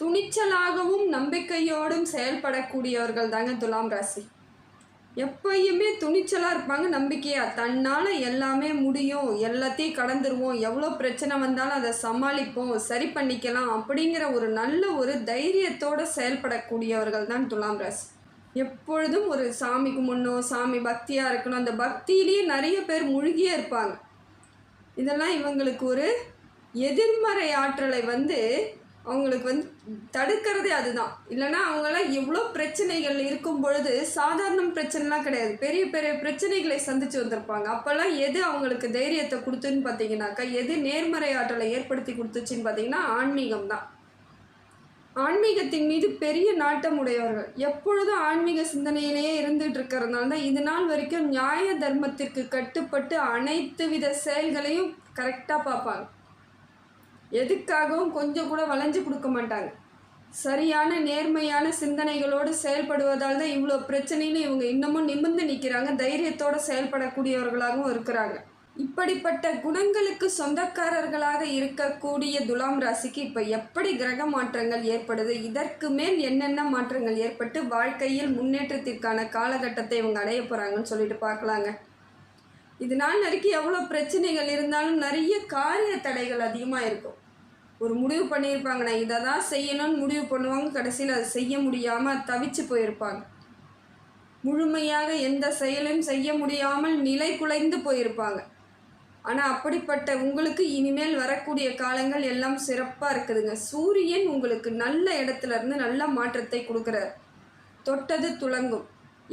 துணிச்சலாகவும் நம்பிக்கையோடும் செயல்படக்கூடியவர்கள் தாங்க துலாம் ராசி. எப்பயுமே துணிச்சலாக இருப்பாங்க, நம்பிக்கையாக. தன்னால் எல்லாமே முடியும், எல்லாத்தையும் கடந்துருவோம், எவ்வளோ பிரச்சனை வந்தாலும் அதை சமாளிப்போம், சரி பண்ணிக்கலாம் அப்படிங்கிற ஒரு நல்ல ஒரு தைரியத்தோடு செயல்படக்கூடியவர்கள் தான் துலாம் ராசி. எப்பொழுதும் ஒரு சாமிக்கு முன்னோ சாமி பக்தியாக இருக்கணும், அந்த பக்தியிலேயே நிறைய பேர் மூழ்கியே இருப்பாங்க. இதெல்லாம் இவங்களுக்கு ஒரு எதிர்மறை ஆற்றலை அவங்களுக்கு தடுக்கிறதே அதுதான். இல்லைன்னா அவங்களாம் எவ்வளோ பிரச்சனைகள் இருக்கும் பொழுது சாதாரண பிரச்சனைலாம் கிடையாது, பெரிய பெரிய பிரச்சனைகளை சந்தித்து வந்திருப்பாங்க. அப்போல்லாம் எது அவங்களுக்கு தைரியத்தை கொடுத்துன்னு பார்த்தீங்கன்னாக்கா, எது நேர்மறை ஆற்றலை ஏற்படுத்தி கொடுத்துச்சின்னு பார்த்தீங்கன்னா ஆன்மீகம் தான். ஆன்மீகத்தின் மீது பெரிய நாட்டம் உடையவர்கள், எப்பொழுதும் ஆன்மீக சிந்தனையிலேயே இருந்துகிட்டு இருக்கிறதுனால தான் இது நாள் வரைக்கும் நியாய தர்மத்திற்கு கட்டுப்பட்டு அனைத்து வித செயல்களையும் கரெக்டாக பார்ப்பாங்க. எதுக்காகவும் கொஞ்சம் கூட வளைஞ்சு கொடுக்க மாட்டாங்க. சரியான நேர்மையான சிந்தனைகளோடு செயல்படுவதால் தான் இவ்வளோ பிரச்சனைன்னு இவங்க இன்னமும் நிமிர்ந்து நிற்கிறாங்க, தைரியத்தோடு செயல்படக்கூடியவர்களாகவும் இருக்கிறாங்க. இப்படிப்பட்ட குணங்களுக்கு சொந்தக்காரர்களாக இருக்கக்கூடிய துலாம் ராசிக்கு இப்போ எப்படி கிரக மாற்றங்கள் ஏற்படுது, இதற்கு மேல் என்னென்ன மாற்றங்கள் ஏற்பட்டு வாழ்க்கையில் முன்னேற்றத்திற்கான காலகட்டத்தை இவங்க அடைய போகிறாங்கன்னு சொல்லிட்டு பார்க்கலாங்க. இது நாள் வரைக்கும் எவ்வளோ பிரச்சனைகள் இருந்தாலும் நிறைய காரிய தடைகள் அதிகமாக இருக்கும். ஒரு முடிவு பண்ணியிருப்பாங்க, நான் இதை தான் செய்யணும்னு முடிவு பண்ணுவாங்க, கடைசியில் அதை செய்ய முடியாமல் தவிச்சு போயிருப்பாங்க. முழுமையாக எந்த செயலையும் செய்ய முடியாமல் நிலை குலைந்து போயிருப்பாங்க. ஆனால் அப்படிப்பட்ட உங்களுக்கு இனிமேல் வரக்கூடிய காலங்கள் எல்லாம் சிறப்பாக இருக்குதுங்க. சூரியன் உங்களுக்கு நல்ல இடத்துல இருந்து நல்ல மாற்றத்தை கொடுக்குறார். தொட்டது துலங்கும்.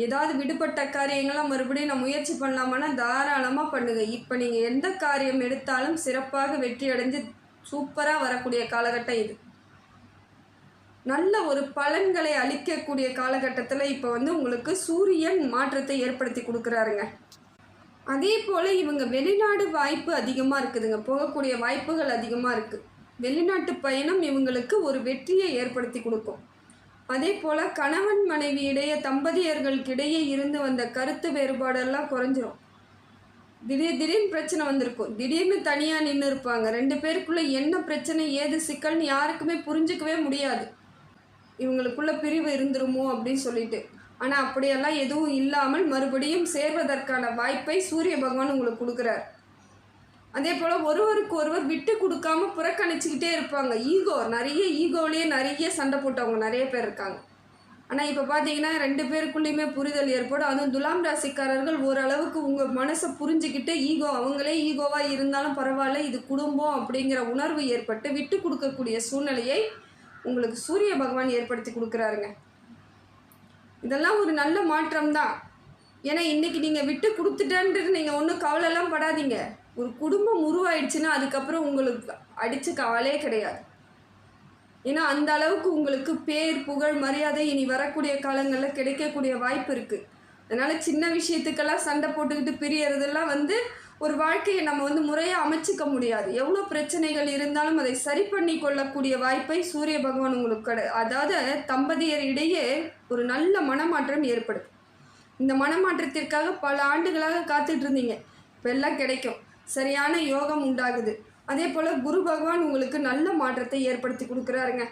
ஏதாவது விடுபட்ட காரியங்களாம் மறுபடியும் நான் முயற்சி பண்ணலாமான்னா தாராளமாக பண்ணுங்கள். இப்போ நீங்கள் எந்த காரியம் எடுத்தாலும் சிறப்பாக வெற்றி அடைஞ்சு சூப்பராக வரக்கூடிய காலகட்டம் இது. நல்ல ஒரு பலன்களை அளிக்கக்கூடிய காலகட்டத்தில் இப்போ உங்களுக்கு சூரியன் மாற்றத்தை ஏற்படுத்தி கொடுக்குறாருங்க. அதே போல் இவங்க வெளிநாடு வாய்ப்பு அதிகமாக இருக்குதுங்க, போகக்கூடிய வாய்ப்புகள் அதிகமாக இருக்குது. வெளிநாட்டு பயணம் இவங்களுக்கு ஒரு வெற்றியை ஏற்படுத்தி கொடுக்கும். அதே போல் கணவன் மனைவி இடையே, தம்பதியர்களுக்கிடையே இருந்து வந்த கருத்து வேறுபாடெல்லாம் குறைஞ்சிரும். திடீர்னு பிரச்சனை வந்திருக்கும், திடீர்னு தனியாக நின்று இருப்பாங்க. ரெண்டு பேருக்குள்ளே என்ன பிரச்சனை ஏது சிக்கல்னு யாருக்குமே புரிஞ்சிக்கவே முடியாது. இவங்களுக்குள்ள பிரிவு இருந்துருமோ அப்படின்னு சொல்லிட்டு. ஆனால் அப்படியெல்லாம் எதுவும் இல்லாமல் மறுபடியும் சேர்வதற்கான வாய்ப்பை சூரிய பகவான் உங்களுக்கு கொடுக்குறார். அதே போல் ஒருவருக்கு ஒருவர் விட்டு கொடுக்காம புறக்கணிச்சிக்கிட்டே இருப்பாங்க. நிறைய ஈகோவிலேயே நிறைய சண்டை போட்டவங்க நிறைய பேர் இருக்காங்க. ஆனால் இப்போ பார்த்தீங்கன்னா ரெண்டு பேருக்குள்ளேயுமே புரிதல் ஏற்படும். அதுவும் துலாம் ராசிக்காரர்கள் ஓரளவுக்கு உங்கள் மனசை புரிஞ்சுக்கிட்டு அவங்களே ஈகோவாக இருந்தாலும் பரவாயில்ல, இது குடும்பம் அப்படிங்கிற உணர்வு ஏற்பட்டு விட்டு கொடுக்கக்கூடிய சூழ்நிலையை உங்களுக்கு சூரிய பகவான் ஏற்படுத்தி கொடுக்குறாருங்க. இதெல்லாம் ஒரு நல்ல மாற்றம் தான். ஏன்னா இன்றைக்கி நீங்கள் விட்டு கொடுத்துட்டேன்றது நீங்கள் ஒன்றும் கவலைலாம் படாதீங்க. ஒரு குடும்பம் உருவாயிடுச்சுன்னா அதுக்கப்புறம் உங்களுக்கு அடித்து கவலையே கிடையாது. ஏன்னா அந்த அளவுக்கு உங்களுக்கு பேர் புகழ் மரியாதை இனி வரக்கூடிய காலங்களில் கிடைக்கக்கூடிய வாய்ப்பு இருக்குது. அதனால் சின்ன விஷயத்துக்கெல்லாம் சண்டை போட்டுக்கிட்டு பிரியறதெல்லாம் ஒரு வாழ்க்கையை நம்ம முறையாக அமைச்சிக்க முடியாது. எவ்வளோ பிரச்சனைகள் இருந்தாலும் அதை சரி பண்ணி கொள்ளக்கூடிய வாய்ப்பை சூரிய பகவான் உங்களுக்கு அதாவது தம்பதியர் இடையே ஒரு நல்ல மனமாற்றம் ஏற்படுது. இந்த மனமாற்றத்திற்காக பல ஆண்டுகளாக காத்துட்டு இருந்தீங்க, இப்போ எல்லாம் கிடைக்கும். சரியான யோகம் உண்டாகுது. அதே போல் குரு பகவான் உங்களுக்கு நல்ல மாற்றத்தை ஏற்படுத்தி கொடுக்குறாருங்க.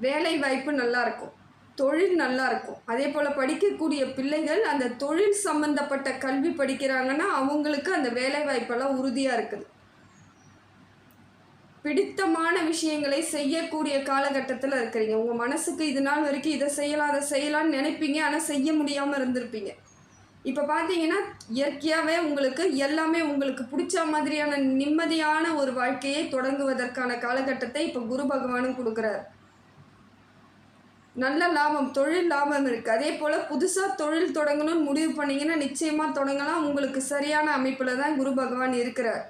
வேலை வாய்ப்பு நல்லாயிருக்கும், தொழில் நல்லாயிருக்கும். அதே போல் படிக்கக்கூடிய பிள்ளைகள் அந்த தொழில் சம்பந்தப்பட்ட கல்வி படிக்கிறாங்கன்னா அவங்களுக்கு அந்த வேலை வாய்ப்பெல்லாம் உறுதியாக இருக்குது. பிடித்தமான விஷயங்களை செய்யக்கூடிய காலகட்டத்தில் இருக்கிறீங்க. உங்கள் மனசுக்கு இது நாள் வரைக்கும் இதை செய்யலாம் அதை செய்யலான்னு நினைப்பீங்க, ஆனால் செய்ய முடியாமல் இருந்திருப்பீங்க. இப்போ பார்த்தீங்கன்னா இயற்கையாகவே உங்களுக்கு எல்லாமே உங்களுக்கு பிடிச்ச மாதிரியான நிம்மதியான ஒரு வாழ்க்கையை தொடங்குவதற்கான காலகட்டத்தை இப்போ குரு பகவானும் கொடுக்குறார். நல்ல லாபம், தொழில் லாபம் இருக்குது. அதே போல் புதுசாக தொழில் தொடங்கணும்னு முடிவு பண்ணிங்கன்னா நிச்சயமாக தொடங்கலாம். உங்களுக்கு சரியான அமைப்பில் தான் குரு பகவான் இருக்கிறார்.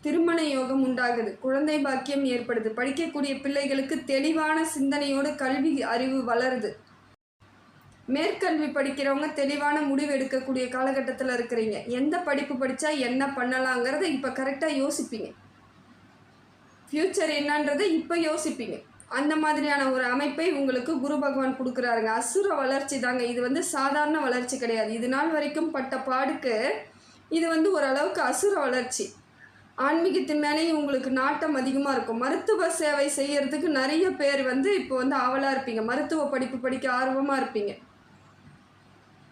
திருமண யோகம் உண்டாகுது, குழந்தை பாக்கியம் ஏற்படுது. படிக்கக்கூடிய பிள்ளைகளுக்கு தெளிவான சிந்தனையோடு கல்வி அறிவு வளருது. மேற்கல்வி படிக்கிறவங்க தெளிவான முடிவு எடுக்கக்கூடிய காலகட்டத்தில் இருக்கிறீங்க. எந்த படிப்பு படித்தா என்ன பண்ணலாங்கிறத இப்போ கரெக்டாக யோசிப்பீங்க. ஃப்யூச்சர் என்னன்றதை இப்போ யோசிப்பீங்க. அந்த மாதிரியான ஒரு அமைப்பை உங்களுக்கு குரு பகவான் கொடுக்குறாருங்க. அசுர வளர்ச்சி தாங்க இது, சாதாரண வளர்ச்சி கிடையாது. இது நாள் வரைக்கும் பட்ட பாடுக்கு இது ஓரளவுக்கு அசுர வளர்ச்சி. ஆன்மீகத்தின் மேலேயும் உங்களுக்கு நாட்டம் அதிகமாக இருக்கும். மருத்துவ சேவை செய்யறதுக்கு நிறைய பேர் வந்து இப்போ வந்து ஆவலாக இருப்பீங்க. மருத்துவ படிப்பு படிக்க ஆர்வமாக இருப்பீங்க.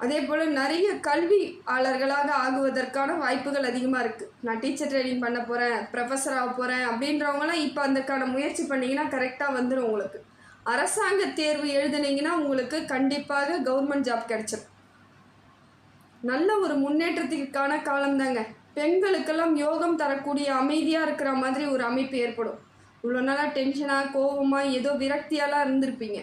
அதே போல் நிறைய கல்வியாளர்களாக ஆகுவதற்கான வாய்ப்புகள் அதிகமாக இருக்குது. நான் டீச்சர் ட்ரைனிங் பண்ண போகிறேன், ப்ரொஃபஸர் ஆக போகிறேன் அப்படின்றவங்களாம் இப்போ அதுக்கான முயற்சி பண்ணிங்கன்னா கரெக்டாக வந்துடும் உங்களுக்கு. அரசாங்க தேர்வு எழுதுனீங்கன்னா உங்களுக்கு கண்டிப்பாக கவர்மெண்ட் ஜாப் கிடைச்சிடும். நல்ல ஒரு முன்னேற்றத்திற்கான காலம்தாங்க. பெண்களுக்கெல்லாம் யோகம் தரக்கூடிய அமைதியாக இருக்கிற மாதிரி ஒரு அமைப்பு ஏற்படும். இவ்வளோ நாளாக டென்ஷனாக கோபமாக ஏதோ விரக்தியாலாம் இருந்திருப்பீங்க.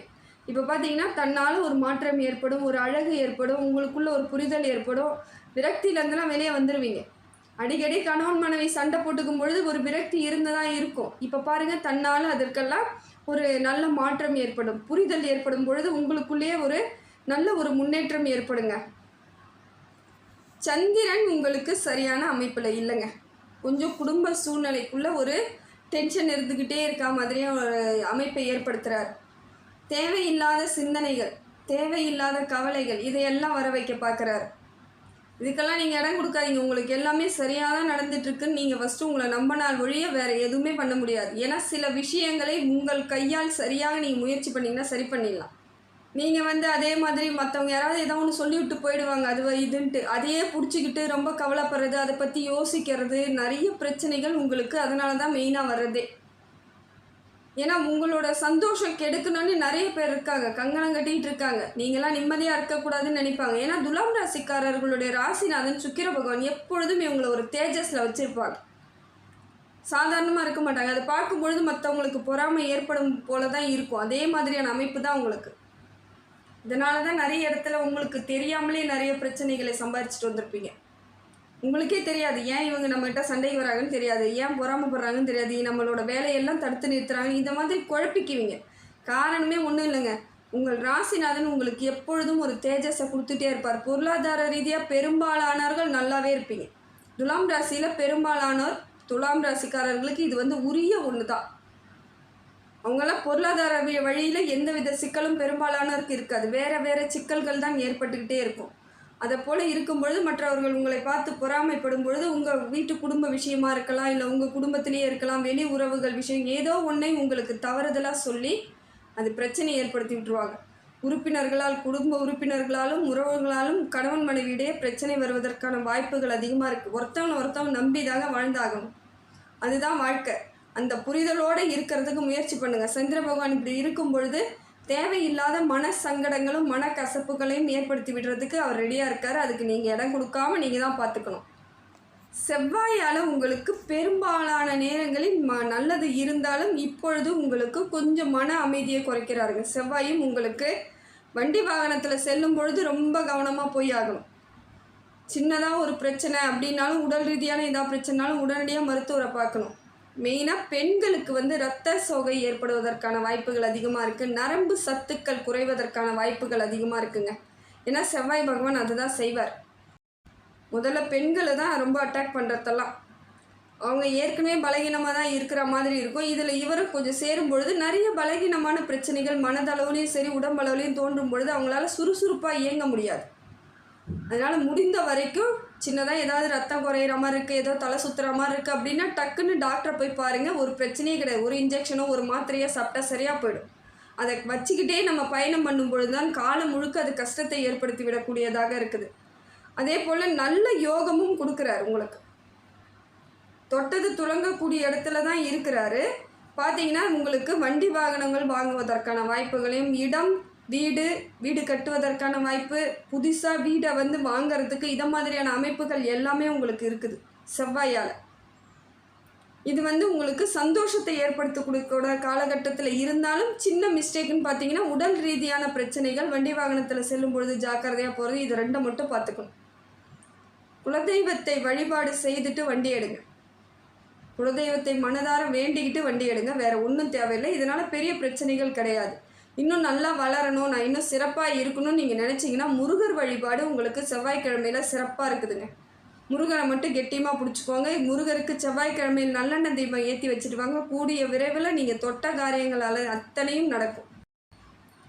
இப்போ பார்த்தீங்கன்னா தன்னால் ஒரு மாற்றம் ஏற்படும், ஒரு அழகு ஏற்படும், உங்களுக்குள்ள ஒரு புரிதல் ஏற்படும். விரக்தியிலேருந்துலாம் வெளியே வந்துடுவீங்க. அடிக்கடி கணவன் மனைவி சண்டை போட்டுக்கும் பொழுது ஒரு விரக்தி இருந்ததாக இருக்கும். இப்போ பாருங்கள், தன்னால் அதற்கெல்லாம் ஒரு நல்ல மாற்றம் ஏற்படும். புரிதல் ஏற்படும் பொழுது உங்களுக்குள்ளேயே ஒரு நல்ல ஒரு முன்னேற்றம் ஏற்படுங்க. சந்திரன் உங்களுக்கு சரியான அமைப்பில் இல்லைங்க. கொஞ்சம் குடும்ப சூழ்நிலைக்குள்ளே ஒரு டென்ஷன் இருந்துக்கிட்டே இருக்கா மாதிரியே ஒரு அமைப்பை ஏற்படுத்துகிறார். தேவையில்லாத சிந்தனைகள், தேவையில்லாத கவலைகள் இதையெல்லாம் வர வைக்க பார்க்குறாரு. இதுக்கெல்லாம் நீங்கள் இடம் கொடுக்காதீங்க. உங்களுக்கு எல்லாமே சரியாக தான் நடந்துட்டுருக்குன்னு நீங்கள் ஃபஸ்ட்டு உங்களை நம்பினால் ஒழிய வேறு எதுவுமே பண்ண முடியாது. ஏன்னா சில விஷயங்களை உங்கள் கையால் சரியாக நீங்கள் முயற்சி பண்ணிங்கன்னா சரி பண்ணிடலாம். நீங்கள் வந்து அதே மாதிரி மற்றவங்க யாராவது ஏதோ ஒன்று சொல்லிவிட்டு போயிடுவாங்க, அது இதுன்ட்டு அதையே பிடிச்சிக்கிட்டு ரொம்ப கவலைப்படுறது, அதை பற்றி யோசிக்கிறது, நிறைய பிரச்சனைகள் உங்களுக்கு அதனால தான் மெயினாக வர்றதே. ஏன்னா உங்களோட சந்தோஷம் கெடுக்கணும்னு நிறைய பேர் இருக்காங்க, கங்கணம் கட்டிகிட்டு இருக்காங்க. நீங்களாம் நிம்மதியாக இருக்கக்கூடாதுன்னு நினைப்பாங்க. ஏன்னா துலாம் ராசிக்காரர்களுடைய ராசிநாதன் சுக்கிர பகவான் எப்பொழுதும் இவங்களை ஒரு தேஜஸில் வச்சுருப்பாங்க. சாதாரணமாக இருக்க மாட்டாங்க. அதை பார்க்கும்பொழுது மற்றவங்களுக்கு பொறாமை ஏற்படும் போல தான் இருக்கும். அதே மாதிரியான அமைப்பு தான் உங்களுக்கு. இதனால தான் நிறைய இடத்துல உங்களுக்கு தெரியாமலே நிறைய பிரச்சனைகளை சம்பாதிச்சுட்டு வந்திருப்பீங்க. உங்களுக்கே தெரியாது ஏன் இவங்க நம்மகிட்ட சண்டைக்கு வராங்கன்னு தெரியாது, ஏன் பொறாமப்படுறாங்கன்னு தெரியாது, நம்மளோட வேலையெல்லாம் தடுத்து நிறுத்துறாங்க, இந்த மாதிரி குழப்பிக்குவீங்க. காரணமே ஒன்றும் இல்லைங்க. உங்கள் ராசிநாதன் உங்களுக்கு எப்பொழுதும் ஒரு தேஜஸை கொடுத்துட்டே இருப்பார். பொருளாதார ரீதியாக பெரும்பாலானவர்கள் நல்லாவே இருப்பீங்க. துலாம் ராசியில் பெரும்பாலானோர் துலாம் ராசிக்காரர்களுக்கு இது வந்து உரிய ஒன்று தான். அவங்களாம் பொருளாதார வழியில் எந்தவித சிக்கலும் பெரும்பாலானோருக்கு இருக்காது. வேறு சிக்கல்கள் தான் ஏற்பட்டுக்கிட்டே இருக்கும். அதை போல் இருக்கும்பொழுது மற்றவர்கள் உங்களை பார்த்து பொறாமைப்படும் பொழுது உங்கள் வீட்டு குடும்ப விஷயமா இருக்கலாம், இல்லை உங்கள் குடும்பத்திலேயே இருக்கலாம், வெளி உறவுகள் விஷயம் ஏதோ ஒன்றை உங்களுக்கு தவறுதலாக சொல்லி அது பிரச்சனை ஏற்படுத்தி விட்டுருவாங்க. உறுப்பினர்களால், குடும்ப உறுப்பினர்களாலும் உறவுகளாலும் கணவன் மனைவியிடையே பிரச்சனை வருவதற்கான வாய்ப்புகள் அதிகமாக இருக்குது. ஒருத்தவங்க நம்பி தாங்க வாழ்ந்தாகணும். அதுதான் வாழ்க்கை. அந்த புரிதலோடு இருக்கிறதுக்கு முயற்சி பண்ணுங்கள். சந்திர பகவான் இப்படி இருக்கும் பொழுது தேவையில்லாத மன சங்கடங்களும் மன கசப்புகளையும் ஏற்படுத்தி விடுறதுக்கு அவர் ரெடியாக இருக்கார். அதுக்கு நீங்கள் இடம் கொடுக்காம நீங்கள் தான் பார்த்துக்கணும். செவ்வாயால் உங்களுக்கு பெரும்பாலான நேரங்களில் நல்லது இருந்தாலும் இப்பொழுது உங்களுக்கு கொஞ்சம் மன அமைதியை குறைக்கிறாருங்க. செவ்வாயும் உங்களுக்கு வண்டி வாகனத்தில் செல்லும் பொழுது ரொம்ப கவனமாக போய் ஆகணும். சின்னதாக ஒரு பிரச்சனை அப்படின்னாலும், உடல் ரீதியான ஏதாவது பிரச்சனைனாலும் உடனடியாக மருத்துவரை பார்க்கணும். மெயினாக பெண்களுக்கு வந்து இரத்த சோகை ஏற்படுவதற்கான வாய்ப்புகள் அதிகமாக இருக்குது. நரம்பு சத்துக்கள் குறைவதற்கான வாய்ப்புகள் அதிகமாக இருக்குங்க. ஏன்னா செவ்வாய் பகவான் அதை தான் செய்வார். முதல்ல பெண்களை தான் ரொம்ப அட்டாக் பண்ணுறதெல்லாம். அவங்க ஏற்கனவே பலகீனமாக தான் இருக்கிற மாதிரி இருக்கும். இதில் இவரும் கொஞ்சம் சேரும் பொழுது நிறைய பலகீனமான பிரச்சனைகள் மனதளவுலேயும் சரி உடம்பளவுலேயும் தோன்றும் பொழுது அவங்களால சுறுசுறுப்பாக இயங்க முடியாது. அதனால் முடிந்த வரைக்கும் சின்னதாக ஏதாவது ரத்தம் குறையிற மாதிரி இருக்குது, ஏதோ தலை சுற்றுற மாதிரி இருக்குது அப்படின்னா டக்குன்னு டாக்டரை போய் பாருங்கள். ஒரு பிரச்சனையே கிடையாது. ஒரு இன்ஜெக்ஷனோ ஒரு மாத்திரையோ சாப்பிட்டா சரியாக போயிடும். அதை வச்சுக்கிட்டே நம்ம பயணம் பண்ணும் பொழுது தான் காலம் முழுக்க அது கஷ்டத்தை ஏற்படுத்தி விடக்கூடியதாக இருக்குது. அதே போல் நல்ல யோகமும் கொடுக்குறாரு உங்களுக்கு. தொட்டது துளங்கக்கூடிய இடத்துல தான் இருக்கிறாரு. பார்த்தீங்கன்னா உங்களுக்கு வண்டி வாகனங்கள் வாங்குவதற்கான வாய்ப்புகளையும், இடம் வீடு கட்டுவதற்கான வாய்ப்பு, புதுசாக வீடை வந்து வாங்கிறதுக்கு இதை மாதிரியான அமைப்புகள் எல்லாமே உங்களுக்கு இருக்குது செவ்வாயால். இது வந்து உங்களுக்கு சந்தோஷத்தை ஏற்படுத்தக்கூடிய காலகட்டத்தில் இருந்தாலும் சின்ன மிஸ்டேக்குன்னு பார்த்தீங்கன்னா உடல் ரீதியான பிரச்சனைகள், வண்டி வாகனத்தில் செல்லும் பொழுது ஜாக்கிரதையாக போகிறது, இது ரெண்டை மட்டும் பார்த்துக்கணும். குலதெய்வத்தை வழிபாடு செய்துட்டு வண்டி எடுங்க. குலதெய்வத்தை மனதார வேண்டிக்கிட்டு வண்டி எடுங்க. வேறு ஒன்றும் தேவையில்லை. இதனால் பெரிய பிரச்சனைகள் கிடையாது. இன்னும் நல்லா வளரணும், நான் இன்னும் சிறப்பாக இருக்கணும்னு நீங்கள் நினச்சிங்கன்னா முருகர் வழிபாடு உங்களுக்கு செவ்வாய்க்கிழமையில் சிறப்பாக இருக்குதுங்க. முருகரை மட்டும் கெட்டியமாக பிடிச்சிக்கோங்க. முருகருக்கு செவ்வாய்க்கிழமையில் நல்லெண்ணெய் தீபம் ஏற்றி வச்சுட்டு வாங்க. கூடிய விரைவில் நீங்கள் தொட்ட காரியங்களால் அத்தனையும் நடக்கும்.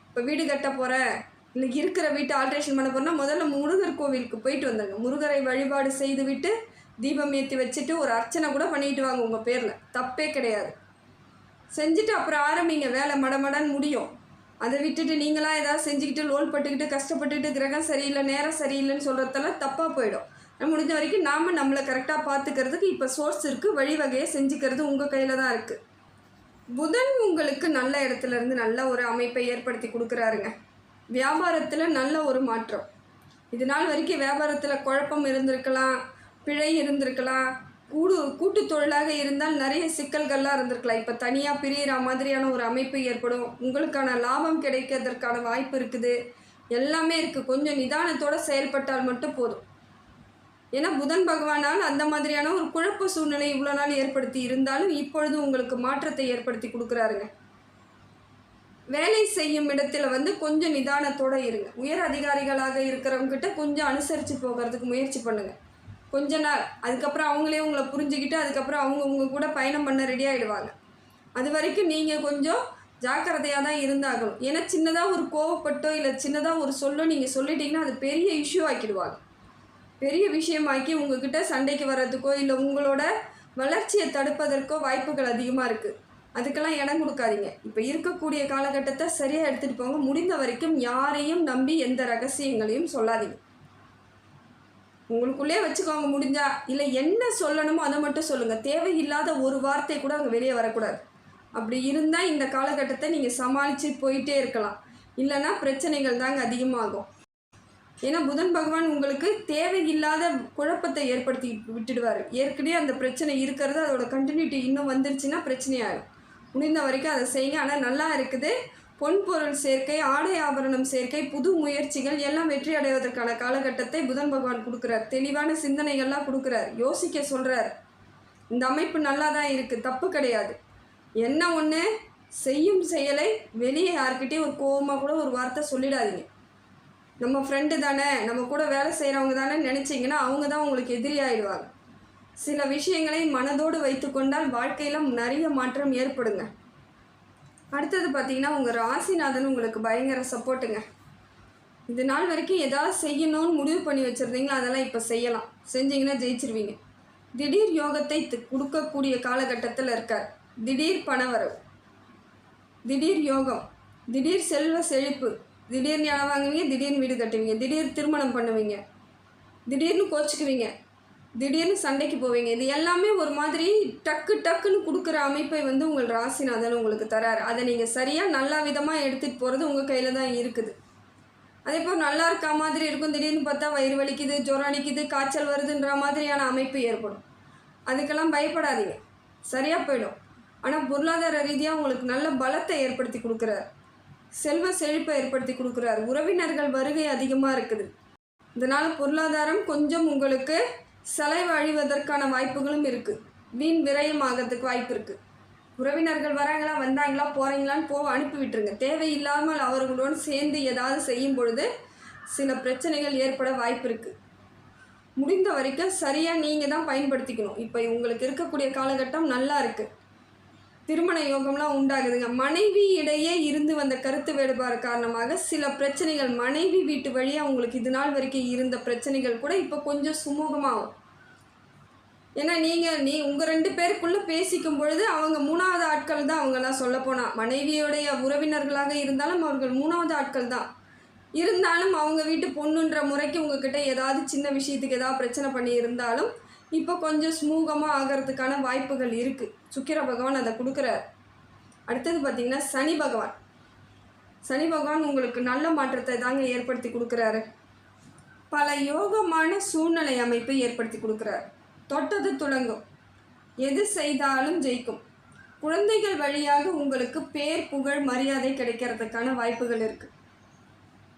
இப்போ வீடு கட்ட போகிறேன், இல்லை இருக்கிற வீட்டை ஆல்ட்ரேஷன் பண்ண போகிறேன்னா முதல்ல முருகர் கோவிலுக்கு போயிட்டு வந்துடுங்க. முருகரை வழிபாடு செய்துவிட்டு தீபம் ஏற்றி வச்சுட்டு ஒரு அர்ச்சனை கூட பண்ணிட்டு வாங்க உங்கள் பேரில், தப்பே கிடையாது. செஞ்சுட்டு அப்புறம் ஆரம்பிங்க, வேலை மடமடன்னு முடியும். அதை விட்டுட்டு நீங்களாம் ஏதாவது செஞ்சுக்கிட்டு லோல் பட்டுக்கிட்டு கஷ்டப்பட்டுட்டு கிரகம் சரியில்லை நேரம் சரியில்லைன்னு சொல்கிறதெல்லாம் தப்பாக போயிடும். முடிஞ்ச வரைக்கும் நாம் நம்மளை கரெக்டாக பார்த்துக்கிறதுக்கு இப்போ சோர்ஸ் இருக்குது, வழிவகையை செஞ்சுக்கிறது உங்கள் கையில் தான் இருக்குது. புதன் உங்களுக்கு நல்ல இடத்துல இருந்து நல்ல ஒரு அமைப்பை ஏற்படுத்தி கொடுக்குறாருங்க. வியாபாரத்தில் நல்ல ஒரு மாற்றம். இது நாள் வரைக்கும் வியாபாரத்தில் குழப்பம் இருந்திருக்கலாம், பிழை இருந்திருக்கலாம், கூட்டு தொழிலாக இருந்தால் நிறைய சிக்கல்கள்லாம் இருந்திருக்கலாம். இப்போ தனியாக பிரியிற மாதிரியான ஒரு அமைப்பு ஏற்படும். உங்களுக்கான லாபம் கிடைக்கிறதுக்கான வாய்ப்பு இருக்குது, எல்லாமே இருக்குது. கொஞ்சம் நிதானத்தோடு செயல்பட்டால் மட்டும் போதும். ஏன்னா புதன் பகவானால் அந்த மாதிரியான ஒரு குழப்ப சூழ்நிலை இவ்வளோ நாள் ஏற்படுத்தி இருந்தாலும் இப்பொழுது உங்களுக்கு மாற்றத்தை ஏற்படுத்தி கொடுக்குறாருங்க. வேலை செய்யும் இடத்துல கொஞ்சம் நிதானத்தோடு இருங்க. உயர் அதிகாரிகளாக இருக்கிறவங்ககிட்ட கொஞ்சம் அனுசரித்து போகிறதுக்கு முயற்சி பண்ணுங்கள் கொஞ்ச நாள். அதுக்கப்புறம் அவங்களே உங்களை புரிஞ்சுக்கிட்டு அதுக்கப்புறம் அவங்க உங்கள் கூட பயணம் பண்ண ரெடி ஆகிடுவாங்க. அது வரைக்கும் நீங்கள் கொஞ்சம் ஜாக்கிரதையாக தான் இருந்தாகணும். ஏன்னா சின்னதாக ஒரு கோவப்பட்டோ இல்லை சின்னதாக ஒரு சொல்லோ நீங்கள் சொல்லிட்டீங்கன்னா அது பெரிய இஷ்யூ ஆக்கிடுவாங்க. பெரிய விஷயமாக்கி உங்ககிட்ட சண்டைக்கு வர்றதுக்கோ இல்லை உங்களோட வளர்ச்சியை தடுப்பதற்கோ வாய்ப்புகள் அதிகமாக இருக்குது. அதுக்கெல்லாம் இடம் கொடுக்காதீங்க. இப்போ இருக்கக்கூடிய காலகட்டத்தை சரியாக எடுத்துகிட்டு போங்க. முடிந்த வரைக்கும் யாரையும் நம்பி எந்த ரகசியங்களையும் சொல்லாதீங்க. உங்களுக்குள்ளே வச்சுக்கோங்க முடிஞ்சா. இல்லை என்ன சொல்லணுமோ அதை மட்டும் சொல்லுங்கள். தேவையில்லாத ஒரு வார்த்தை கூட அங்கே வெளியே வரக்கூடாது. அப்படி இருந்தால் இந்த காலகட்டத்தை நீங்கள் சமாளித்து போயிட்டே இருக்கலாம். இல்லைன்னா பிரச்சனைகள் தாங்க அதிகமாகும். ஏன்னா புதன் பகவான் உங்களுக்கு தேவையில்லாத குழப்பத்தை ஏற்படுத்தி விட்டுடுவார். ஏற்கனவே அந்த பிரச்சனை இருக்கிறது, அதோட கண்டினியூட்டி இன்னும் வந்துருச்சுன்னா பிரச்சனையாகும். முடிந்த வரைக்கும் அதை செய்யுங்க. ஆனால் நல்லா இருக்குது. பொன்பொருள் சேர்க்கை, ஆடை ஆபரணம் சேர்க்கை, புது முயற்சிகள் எல்லாம் வெற்றி அடைவதற்கான காலகட்டத்தை புதன் பகவான் கொடுக்குறார். தெளிவான சிந்தனைகள்லாம் கொடுக்குறார், யோசிக்க சொல்கிறார். இந்த அமைப்பு நல்லா தான் இருக்குது, தப்பு கிடையாது. என்ன ஒன்று, செய்யும் செயலை வெளியே யார்கிட்டையும் ஒரு கோபமாக கூட ஒரு வார்த்தை சொல்லிடாதீங்க. நம்ம ஃப்ரெண்டு தானே, நம்ம கூட வேலை செய்கிறவங்க தானே நினச்சிங்கன்னா அவங்க தான் உங்களுக்கு எதிரி ஆகிடுவாங்க. சில விஷயங்களை மனதோடு வைத்து கொண்டால் வாழ்க்கையில் நிறைய மாற்றம் ஏற்படுங்க. அடுத்தது பார்த்திங்கன்னா உங்கள் ராசிநாதன் உங்களுக்கு பயங்கர சப்போர்ட்டுங்க. இது நாள் வரைக்கும் ஏதாவது செய்யணும்னு முடிவு பண்ணி வச்சுருந்தீங்களா, அதெல்லாம் இப்போ செய்யலாம். செஞ்சிங்கன்னா ஜெயிச்சிருவீங்க. திடீர் யோகத்தை கொடுக்கக்கூடிய காலகட்டத்தில் இருக்கார். திடீர் பணவரவு, திடீர் யோகம், திடீர் செல்வ செழிப்பு, திடீர்னு இடம் வாங்குவீங்க, திடீர்னு வீடு கட்டுவீங்க, திடீர்னு திருமணம் பண்ணுவீங்க, திடீர்னு கோச்சிக்குவீங்க, திடீர்னு சண்டைக்கு போவீங்க. இது எல்லாமே ஒரு மாதிரி டக்குன்னு கொடுக்குற அமைப்பை உங்கள் ராசிநாதன் உங்களுக்கு தராரு. அதை நீங்கள் சரியாக நல்ல விதமாக எடுத்துகிட்டு போகிறது உங்கள் கையில் தான் இருக்குது. அதே போல் நல்லா இருக்க மாதிரி இருக்கும், திடீர்னு பார்த்தா வயிறு வலிக்குது, ஜுரம் அடிக்குது, காய்ச்சல் வருதுன்ற மாதிரியான அமைப்பு ஏற்படும். அதுக்கெல்லாம் பயப்படாதீங்க, சரியாக போயிடும். ஆனால் பொருளாதார ரீதியாக உங்களுக்கு நல்ல பலத்தை ஏற்படுத்தி கொடுக்குறாரு. செல்வ செழிப்பை ஏற்படுத்தி கொடுக்குறாரு. உறவினர்கள் வருகை அதிகமாக இருக்குது. இதனால் பொருளாதாரம் கொஞ்சம் உங்களுக்கு செலவழிவதற்கான வாய்ப்புகளும் இருக்குது. வீண் விரயம் ஆகிறதுக்கு வாய்ப்பு இருக்குது. உறவினர்கள் வராங்களா, வந்தாங்களா, போகிறீங்களான்னு அனுப்பி விட்டுருங்க. தேவையில்லாமல் அவர்களோடு சேர்ந்து ஏதாவது செய்யும் பொழுது சில பிரச்சனைகள் ஏற்பட வாய்ப்பு இருக்குது. முடிந்த வரைக்கும் சரியாக நீங்கள் தான் பயன்படுத்திக்கணும். இப்போ உங்களுக்கு இருக்கக்கூடிய காலகட்டம் நல்லா இருக்குது. திருமண யோகம்லாம் உண்டாகுதுங்க. மனைவி இடையே இருந்து வந்த கருத்து வேறுபாடு காரணமாக சில பிரச்சனைகள் மனைவி வீட்டு வழியாக உங்களுக்கு இது நாள் வரைக்கும் இருந்த பிரச்சனைகள் கூட இப்போ கொஞ்சம் சுமூகமாகும். ஏன்னா உங்கள் 2 பேருக்குள்ளே பேசிக்கும் பொழுது அவங்க 3வது ஆட்கள் தான். அவங்கெல்லாம் சொல்லப்போனால் மனைவியோடைய உறவினர்களாக இருந்தாலும் அவர்கள் 3வது ஆட்கள் தான். இருந்தாலும் அவங்க வீட்டு பொண்ணுன்ற முறைக்கு உங்ககிட்ட ஏதாவது சின்ன விஷயத்துக்கு ஏதாவது பிரச்சனை பண்ணி இருந்தாலும் இப்போ கொஞ்சம் ஸ்மூகமாக ஆகிறதுக்கான வாய்ப்புகள் இருக்குது. சுக்கிர பகவான் அதை கொடுக்குறார். அடுத்தது பார்த்திங்கன்னா சனி பகவான். சனி பகவான் உங்களுக்கு நல்ல மாற்றத்தை தாங்க ஏற்படுத்தி கொடுக்குறாரு. பல யோகமான சூழ்நிலை அமைப்பை ஏற்படுத்தி கொடுக்குறாரு. தொட்டது துளங்கும், எது செய்தாலும் ஜெயிக்கும். குழந்தைகள் வழியாக உங்களுக்கு பேர் புகழ் மரியாதை கிடைக்கிறதுக்கான வாய்ப்புகள் இருக்குது.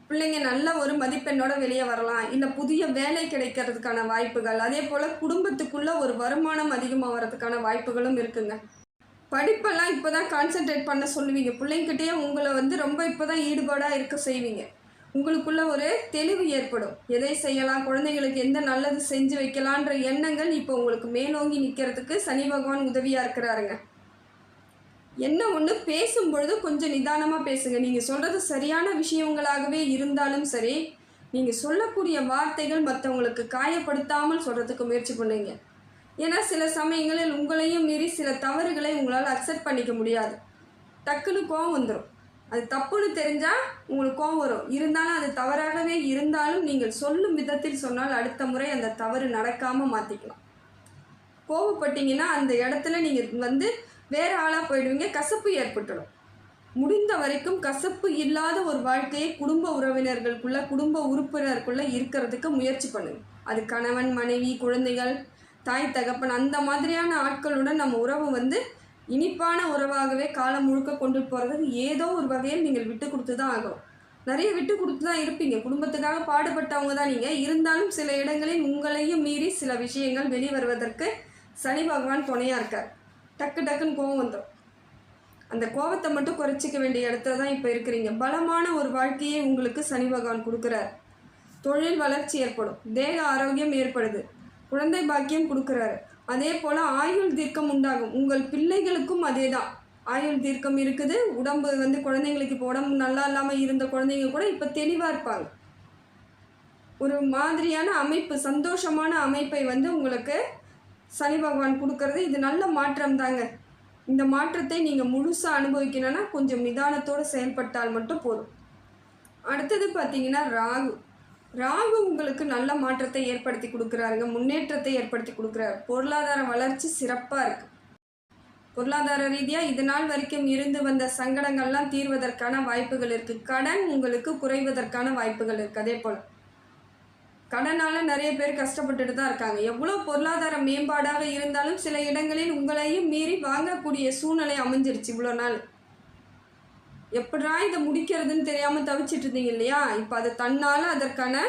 பிள்ளைங்க நல்ல ஒரு மதிப்பெண்ணோட வெளியே வரலாம். இல்லை புதிய வேலை கிடைக்கிறதுக்கான வாய்ப்புகள், அதே போல் குடும்பத்துக்குள்ளே ஒரு வருமானம் அதிகமாக வர்றதுக்கான வாய்ப்புகளும் இருக்குங்க. படிப்பெல்லாம் இப்போ தான் கான்சென்ட்ரேட் பண்ண சொல்லுவீங்க. பிள்ளைங்கிட்டே உங்களை ரொம்ப இப்போ தான் ஈடுபாடாக இருக்க செய்வீங்க. உங்களுக்குள்ள ஒரு தெளிவு ஏற்படும். எதை செய்யலாம், குழந்தைங்களுக்கு எந்த நல்லது செஞ்சு வைக்கலான்ற எண்ணங்கள் இப்போ உங்களுக்கு மேலோங்கி நிற்கிறதுக்கு சனி பகவான் உதவியாக இருக்கிறாருங்க. என்ன ஒன்று, பேசும்பொழுது கொஞ்சம் நிதானமாக பேசுங்க. நீங்கள் சொல்கிறது சரியான விஷயங்களாகவே இருந்தாலும் சரி, நீங்கள் சொல்லக்கூடிய வார்த்தைகள் மற்றவங்களுக்கு காயப்படுத்தாமல் சொல்கிறதுக்கு முயற்சி பண்ணுவீங்க. ஏன்னா சில சமயங்களில் உங்களையும் மீறி சில தவறுகளை உங்களால் அக்செப்ட் பண்ணிக்க முடியாது. டக்குன்னு கோவம் வந்துடும். அது தப்புன்னு தெரிஞ்சால் உங்களுக்கு கோவம் வரும். இருந்தாலும் அது தவறாகவே இருந்தாலும் நீங்கள் சொல்லும் விதத்தில் சொன்னால் அடுத்த முறை அந்த தவறு நடக்காமல் மாற்றிக்கலாம். கோவப்பட்டீங்கன்னா அந்த இடத்துல நீங்கள் வேறு ஆளாக போயிடுவீங்க. கசப்பு ஏற்பட்டுடும். முடிந்த வரைக்கும் கசப்பு இல்லாத ஒரு வாழ்க்கையை குடும்ப உறவினர்களுக்குள்ள, குடும்ப உறுப்பினருக்குள்ளே இருக்கிறதுக்கு முயற்சி பண்ணுங்க. அது கணவன், மனைவி, குழந்தைகள், தாய், தகப்பன் அந்த மாதிரியான ஆட்களுடன் நம்ம உறவு இனிப்பான உறவாகவே காலம் முழுக்க கொண்டு போகிறதுக்கு ஏதோ ஒரு வகையில் நீங்கள் விட்டு கொடுத்து தான் ஆகணும். நிறைய விட்டு கொடுத்து தான் இருப்பீங்க. குடும்பத்துக்காக பாடுபட்டவங்க தான் நீங்கள். இருந்தாலும் சில இடங்களில் உங்களையும் மீறி சில விஷயங்கள் வெளிவருவதற்கு சனி பகவான் துணையாக இருக்கார். டக்குன்னு கோவம் வந்துடும். அந்த கோபத்தை மட்டும் குறைச்சிக்க வேண்டிய இடத்துல தான் இப்போ இருக்கிறீங்க. பலமான ஒரு வாழ்க்கையை உங்களுக்கு சனி பகவான் கொடுக்குறார். தொழில் வளர்ச்சி ஏற்படும். தேக ஆரோக்கியம் ஏற்படுது. குழந்தை பாக்கியம் கொடுக்குறாரு. அதே போல் ஆயுள் தீர்க்கம் உண்டாகும். உங்கள் பிள்ளைகளுக்கும் அதே தான். ஆயுள் தீர்க்கம் இருக்குது. உடம்பு குழந்தைங்களுக்கு இப்போ உடம்பு நல்லா இல்லாமல் இருந்த குழந்தைங்க கூட இப்போ தெளிவாக இருப்பாங்க. ஒரு மாதிரியான அமைப்பு, சந்தோஷமான அமைப்பை உங்களுக்கு சனி பகவான் கொடுக்கறது. இது நல்ல மாற்றம் தாங்க. இந்த மாற்றத்தை நீங்கள் முழுசாக அனுபவிக்கணும்னா கொஞ்சம் நிதானத்தோடு செயல்பட்டால் மட்டும் போதும். அடுத்தது பார்த்தீங்கன்னா ராகு உங்களுக்கு நல்ல மாற்றத்தை ஏற்படுத்தி கொடுக்குறாருங்க. முன்னேற்றத்தை ஏற்படுத்தி கொடுக்குறாரு. பொருளாதார வளர்ச்சி சிறப்பாக இருக்குது. பொருளாதார ரீதியாக இது நாள் வரைக்கும் இருந்து வந்த சங்கடங்கள்லாம் தீர்வதற்கான வாய்ப்புகள் இருக்குது. கடன் உங்களுக்கு குறைவதற்கான வாய்ப்புகள் இருக்குது. அதே போல் கடனால் நிறைய பேர் கஷ்டப்பட்டுட்டு தான் இருக்காங்க. எவ்வளோ பொருளாதார மேம்பாடாக இருந்தாலும் சில இடங்களில் உங்களையும் மீறி வாங்கக்கூடிய சூழ்நிலை அமைஞ்சிருச்சு. இவ்வளோ நாள் எப்படா இதை முடிக்கிறதுன்னு தெரியாமல் தவிச்சிட்டு இருந்தீங்க இல்லையா? இப்போ அது தன்னால் அதற்கான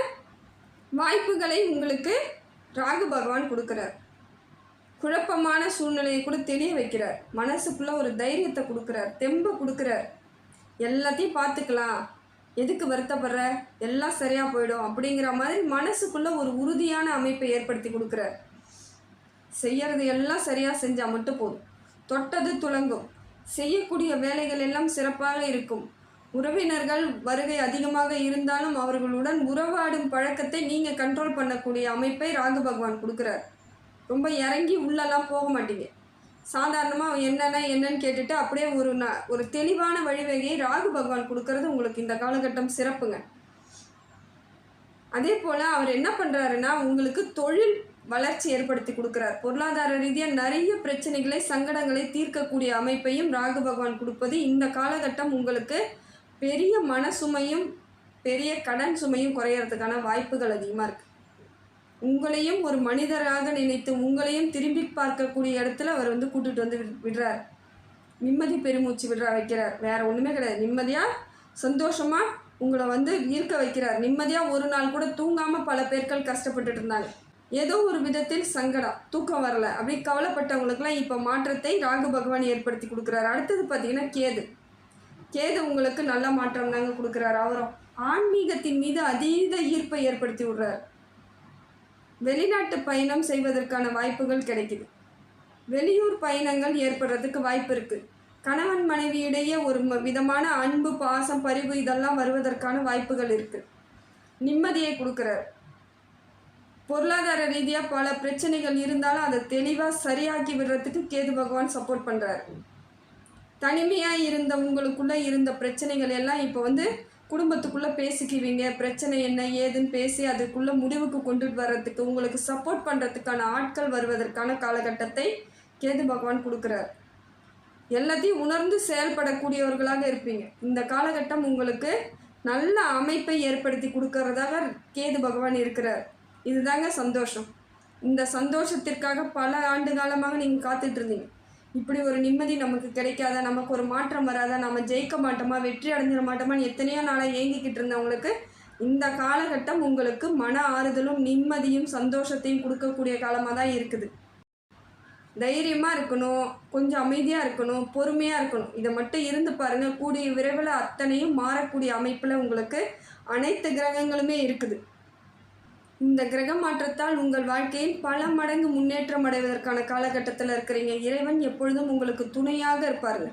வாய்ப்புகளை உங்களுக்கு ராகு பகவான் கொடுக்குறார். குழப்பமான சூழ்நிலையை கூட தெரிய வைக்கிறார். மனசுக்குள்ளே ஒரு தைரியத்தை கொடுக்குறார். தெம்பை கொடுக்குறார். எல்லாத்தையும் பார்த்துக்கலாம், எதுக்கு வருத்தப்படுற, எல்லாம் சரியாக போயிடும் அப்படிங்கிற மாதிரி மனசுக்குள்ளே ஒரு உறுதியான அமைப்பை ஏற்படுத்தி கொடுக்குறார். செய்யறது எல்லாம் சரியாக செஞ்சால் மட்டும் போதும். தொட்டது துலங்கும். செய்யக்கூடிய வேலைகள் எல்லாம் சிறப்பாக இருக்கும். உறவினர்கள் வருகை அதிகமாக இருந்தாலும் அவர்களுடன் உறவாடும் பழக்கத்தை நீங்கள் கண்ட்ரோல் பண்ணக்கூடிய அமைப்பை ராகு பகவான் கொடுக்குறார். ரொம்ப இறங்கி உள்ளெல்லாம் போக மாட்டீங்க. சாதாரணமாக என்னென்னு கேட்டுட்டு அப்படியே ஒரு தெளிவான வழிவகையை ராகு பகவான் கொடுக்கறது உங்களுக்கு இந்த காலகட்டம் சிறப்புங்க. அதே போல் அவர் என்ன பண்ணுறாருன்னா உங்களுக்கு தொழில் வளர்ச்சி ஏற்படுத்தி கொடுக்குறார். பொருளாதார ரீதியாக நிறைய பிரச்சனைகளை, சங்கடங்களை தீர்க்கக்கூடிய அமைப்பையும் ராகு பகவான் கொடுப்பது இந்த காலகட்டம் உங்களுக்கு பெரிய மனசுமையும் பெரிய கடன் சுமையும் குறையறதுக்கான வாய்ப்புகள் அதிகமாக இருக்குது. உங்களையும் ஒரு மனிதராக நினைத்து உங்களையும் திரும்பி பார்க்கக்கூடிய இடத்துல அவர் கூட்டிகிட்டு விடுறார். நிம்மதி பெருமூச்சு வைக்கிறார். வேறு ஒன்றுமே கிடையாது. நிம்மதியாக சந்தோஷமாக உங்களை இருக்க வைக்கிறார். நிம்மதியாக ஒரு நாள் கூட தூங்காமல் பல பேர்கள் கஷ்டப்பட்டுட்டு இருந்தாங்க. ஏதோ ஒரு விதத்தில் சங்கடம், தூக்கம் வரல அப்படி கவலைப்பட்டவங்களுக்குலாம் இப்போ மாற்றத்தை ராகு பகவான் ஏற்படுத்தி கொடுக்குறாரு. அடுத்தது பார்த்தீங்கன்னா கேது உங்களுக்கு நல்ல மாற்றம் தாங்க கொடுக்குறாரு. அவரும் ஆன்மீகத்தின் மீது அதீத ஈர்ப்பை ஏற்படுத்தி விடுறார். வெளிநாட்டு பயணம் செய்வதற்கான வாய்ப்புகள் கிடைக்குது. வெளியூர் பயணங்கள் ஏற்படுறதுக்கு வாய்ப்பு இருக்குது. கணவன் மனைவியிடையே ஒரு விதமான அன்பு, பாசம், பரிவு இதெல்லாம் வருவதற்கான வாய்ப்புகள் இருக்குது. நிம்மதியை கொடுக்குறார். பொருளாதார ரீதியாக பல பிரச்சனைகள் இருந்தாலும் அதை தெளிவாக சரியாக்கி விடுறதுக்கு கேது பகவான் சப்போர்ட் பண்ணுறாரு. தனிமையாக இருந்த உங்களுக்குள்ளே இருந்த பிரச்சனைகள் எல்லாம் இப்போ குடும்பத்துக்குள்ளே பேசிக்குவீங்க. பிரச்சனை என்ன ஏதுன்னு பேசி அதுக்குள்ளே முடிவுக்கு கொண்டுட்டு வர்றதுக்கு உங்களுக்கு சப்போர்ட் பண்ணுறதுக்கான ஆட்கள் வருவதற்கான காலகட்டத்தை கேது பகவான் கொடுக்குறார். எல்லாத்தையும் உணர்ந்து செயல்படக்கூடியவர்களாக இருப்பீங்க. இந்த காலகட்டம் உங்களுக்கு நல்ல அமைப்பை ஏற்படுத்தி கொடுக்கறதாக கேது பகவான் இருக்கிறார். இதுதாங்க சந்தோஷம். இந்த சந்தோஷத்திற்காக பல ஆண்டு காலமாக நீங்கள் காத்துட்டு இருந்தீங்க. இப்படி ஒரு நிம்மதி நமக்கு கிடைக்காதா, நமக்கு ஒரு மாற்றம் வராதா, நம்ம ஜெயிக்க மாட்டோமா, வெற்றி அடைஞ்சிட மாட்டோமான்னு எத்தனையோ நாளாக ஏங்கிக்கிட்டு இருந்தவங்களுக்கு இந்த காலகட்டம் உங்களுக்கு மன ஆறுதலும் நிம்மதியும் சந்தோஷத்தையும் கொடுக்கக்கூடிய காலமாக தான் இருக்குது. தைரியமாக இருக்கணும், கொஞ்சம் அமைதியாக இருக்கணும், பொறுமையாக இருக்கணும். இதை மட்டும் இருந்து பாருங்கள். கூடிய விரைவில் அத்தனையும் மாறக்கூடிய அமைப்பில் உங்களுக்கு அனைத்து கிரகங்களுமே இருக்குது. இந்த கிரக மாற்றத்தால் உங்கள் வாழ்க்கையில் பல மடங்கு முன்னேற்றம் அடைவதற்கான காலகட்டத்தில் இருக்கிறீங்க. இறைவன் எப்பொழுதும் உங்களுக்கு துணையாக இருப்பாருங்க.